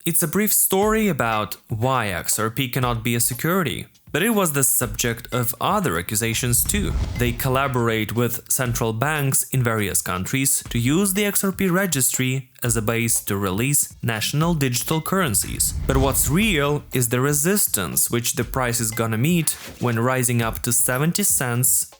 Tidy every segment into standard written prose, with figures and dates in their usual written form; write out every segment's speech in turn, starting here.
it's a brief story about why XRP cannot be a security. But it was the subject of other accusations too. They collaborate with central banks in various countries to use the XRP registry as a base to release national digital currencies. But what's real is the resistance which the price is gonna meet when rising up to 70 cents.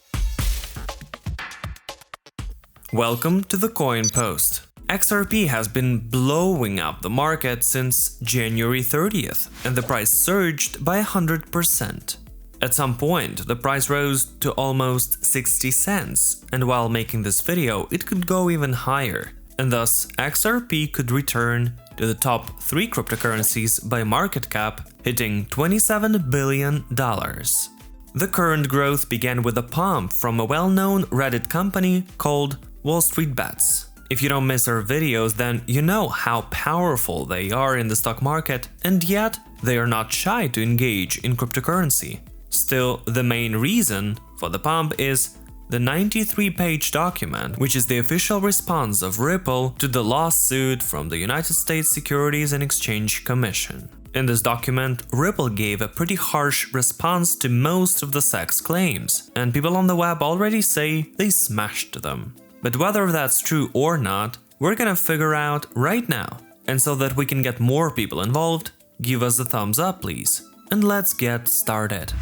Welcome to the Coin Post. XRP has been blowing up the market since January 30th, and the price surged by 100%. At some point, the price rose to almost 60 cents, and while making this video, it could go even higher, and thus XRP could return to the top 3 cryptocurrencies by market cap, hitting $27 billion. The current growth began with a pump from a well-known Reddit company called WallStreetBets. If you don't miss our videos, then you know how powerful they are in the stock market, and yet they are not shy to engage in cryptocurrency. Still, the main reason for the pump is the 93-page document, which is the official response of Ripple to the lawsuit from the United States Securities and Exchange Commission. In this document, Ripple gave a pretty harsh response to most of the SEC's claims, and people on the web already say they smashed them. But whether that's true or not, we're gonna figure out right now. And so that we can get more people involved, give us a thumbs up please. And let's get started.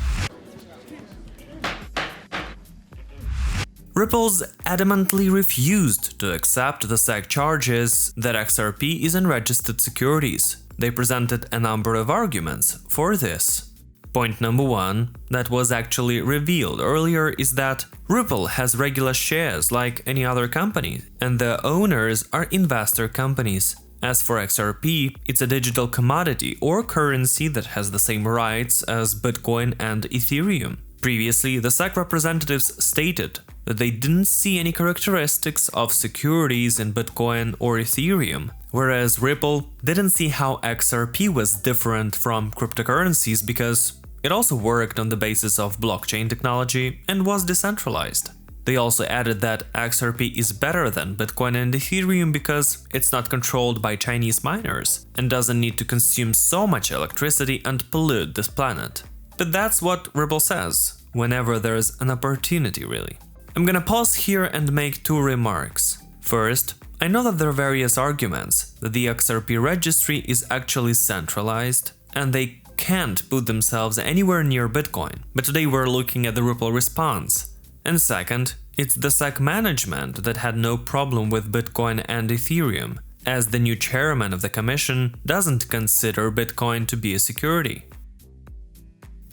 Ripple's adamantly refused to accept the SEC charges that XRP is unregistered securities. They presented a number of arguments for this. Point number 1 that was actually revealed earlier is that Ripple has regular shares like any other company, and the owners are investor companies. As for XRP, it's a digital commodity or currency that has the same rights as Bitcoin and Ethereum. Previously, the SEC representatives stated that they didn't see any characteristics of securities in Bitcoin or Ethereum, whereas Ripple didn't see how XRP was different from cryptocurrencies because it also worked on the basis of blockchain technology and was decentralized. They also added that XRP is better than Bitcoin and Ethereum because it's not controlled by Chinese miners and doesn't need to consume so much electricity and pollute this planet. But that's what Ripple says, whenever there's an opportunity really. I'm gonna pause here and make 2 remarks. First, I know that there are various arguments that the XRP registry is actually centralized and they can't put themselves anywhere near Bitcoin, but today we're looking at the Ripple response. And second, it's the SEC management that had no problem with Bitcoin and Ethereum, as the new chairman of the commission doesn't consider Bitcoin to be a security.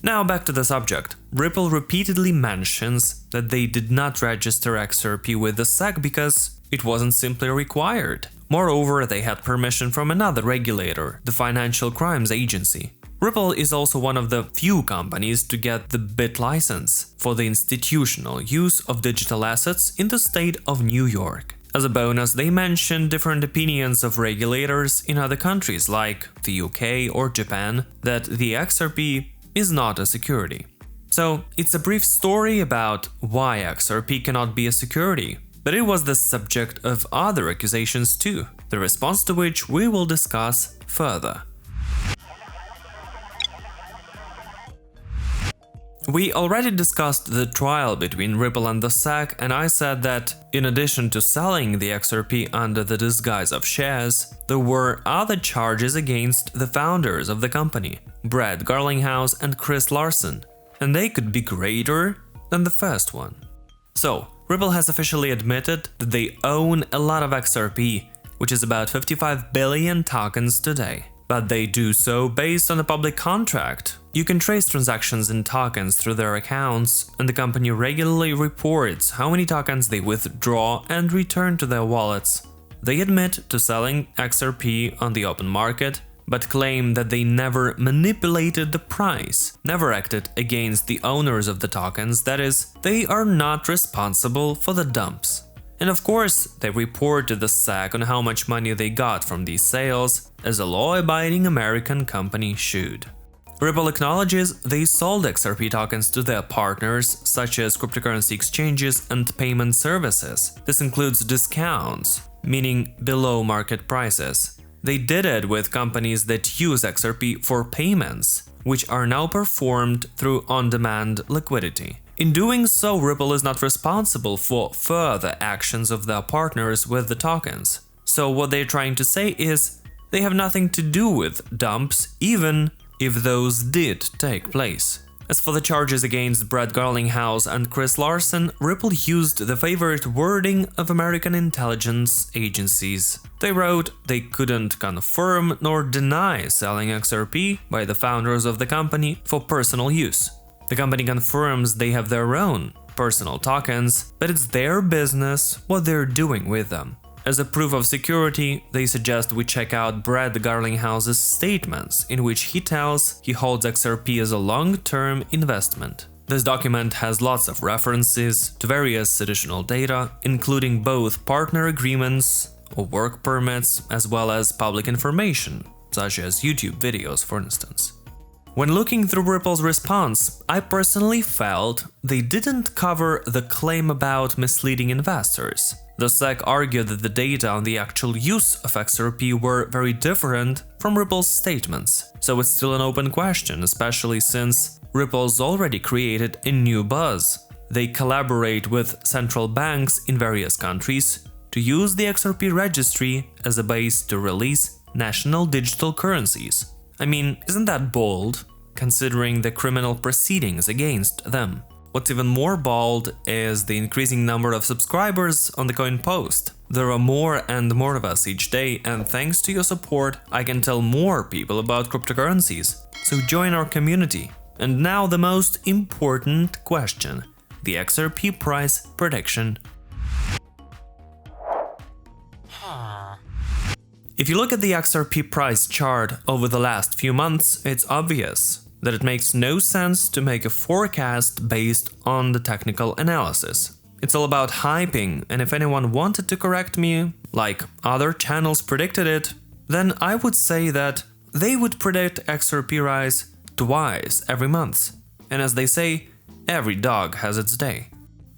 Now back to the subject. Ripple repeatedly mentions that they did not register XRP with the SEC because it wasn't simply required. Moreover, they had permission from another regulator, the Financial Crimes Agency. Ripple is also one of the few companies to get the BIT license for the institutional use of digital assets in the state of New York. As a bonus, they mention different opinions of regulators in other countries like the UK or Japan that the XRP is not a security. So it's a brief story about why XRP cannot be a security, but it was the subject of other accusations too, the response to which we will discuss further. We already discussed the trial between Ripple and the SEC, and I said that in addition to selling the XRP under the disguise of shares, there were other charges against the founders of the company, Brad Garlinghouse and Chris Larsen, and they could be greater than the first one. So, Ripple has officially admitted that they own a lot of XRP, which is about 55 billion tokens today. But they do so based on a public contract. You can trace transactions in tokens through their accounts, and the company regularly reports how many tokens they withdraw and return to their wallets. They admit to selling XRP on the open market, but claim that they never manipulated the price, never acted against the owners of the tokens, that is, they are not responsible for the dumps. And of course, they report to the SEC on how much money they got from these sales, as a law-abiding American company should. Ripple acknowledges they sold XRP tokens to their partners, such as cryptocurrency exchanges and payment services. This includes discounts, meaning below market prices, They did it with companies that use XRP for payments, which are now performed through on-demand liquidity. In doing so, Ripple is not responsible for further actions of their partners with the tokens. So what they're trying to say is they have nothing to do with dumps, even if those did take place. As for the charges against Brett Garlinghouse and Chris Larsen, Ripple used the favorite wording of American intelligence agencies. They wrote they couldn't confirm nor deny selling XRP by the founders of the company for personal use. The company confirms they have their own personal tokens, but it's their business what they're doing with them. As a proof of security, they suggest we check out Brett Garlinghouse's statements, in which he tells he holds XRP as a long-term investment. This document has lots of references to various additional data, including both partner agreements or work permits, as well as public information, such as YouTube videos, for instance. When looking through Ripple's response, I personally felt they didn't cover the claim about misleading investors. The SEC argued that the data on the actual use of XRP were very different from Ripple's statements, so it's still an open question, especially since Ripple's already created a new buzz. They collaborate with central banks in various countries to use the XRP registry as a base to release national digital currencies. I mean, isn't that bold, considering the criminal proceedings against them? What's even more bold is the increasing number of subscribers on the coin post. There are more and more of us each day, and thanks to your support, I can tell more people about cryptocurrencies. So join our community. And now the most important question: the XRP price prediction. If you look at the XRP price chart over the last few months, it's obvious that it makes no sense to make a forecast based on the technical analysis. It's all about hyping, and if anyone wanted to correct me, like other channels predicted it, then I would say that they would predict XRP rise twice every month. And as they say, every dog has its day.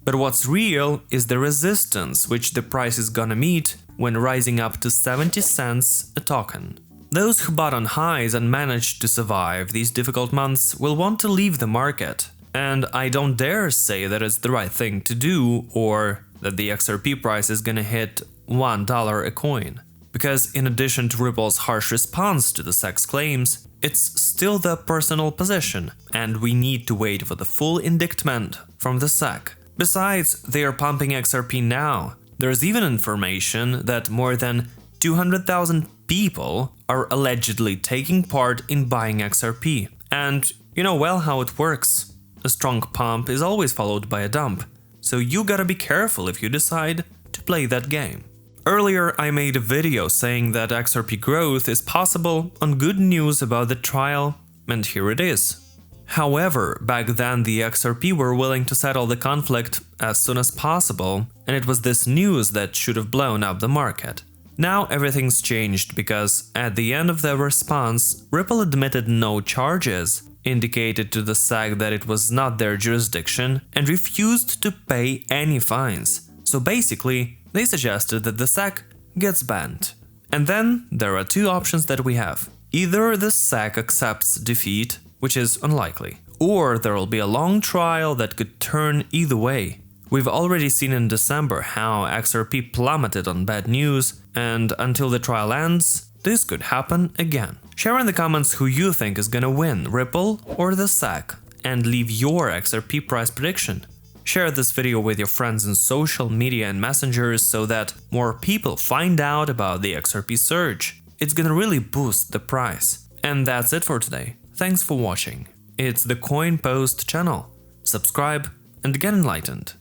But what's real is the resistance which the price is gonna meet when rising up to 70 cents a token. Those who bought on highs and managed to survive these difficult months will want to leave the market, and I don't dare say that it's the right thing to do or that the XRP price is gonna hit $1 a coin. Because in addition to Ripple's harsh response to the SEC's claims, it's still their personal position, and we need to wait for the full indictment from the SEC. Besides, they are pumping XRP now. There's even information that more than 200,000 people are allegedly taking part in buying XRP. And you know well how it works. A strong pump is always followed by a dump, so you gotta be careful if you decide to play that game. Earlier I made a video saying that XRP growth is possible on good news about the trial, and here it is. However, back then the XRP were willing to settle the conflict as soon as possible, and it was this news that should have blown up the market. Now everything's changed because at the end of their response, Ripple admitted no charges, indicated to the SEC that it was not their jurisdiction, and refused to pay any fines. So basically, they suggested that the SEC gets banned. And then there are two options that we have. Either the SEC accepts defeat, which is unlikely, or there will be a long trial that could turn either way. We've already seen in December how XRP plummeted on bad news, and until the trial ends, this could happen again. Share in the comments who you think is gonna win, Ripple or the SEC, and leave your XRP price prediction. Share this video with your friends in social media and messengers so that more people find out about the XRP surge. It's gonna really boost the price. And that's it for today. Thanks for watching. It's the Coin Post channel. Subscribe and get enlightened.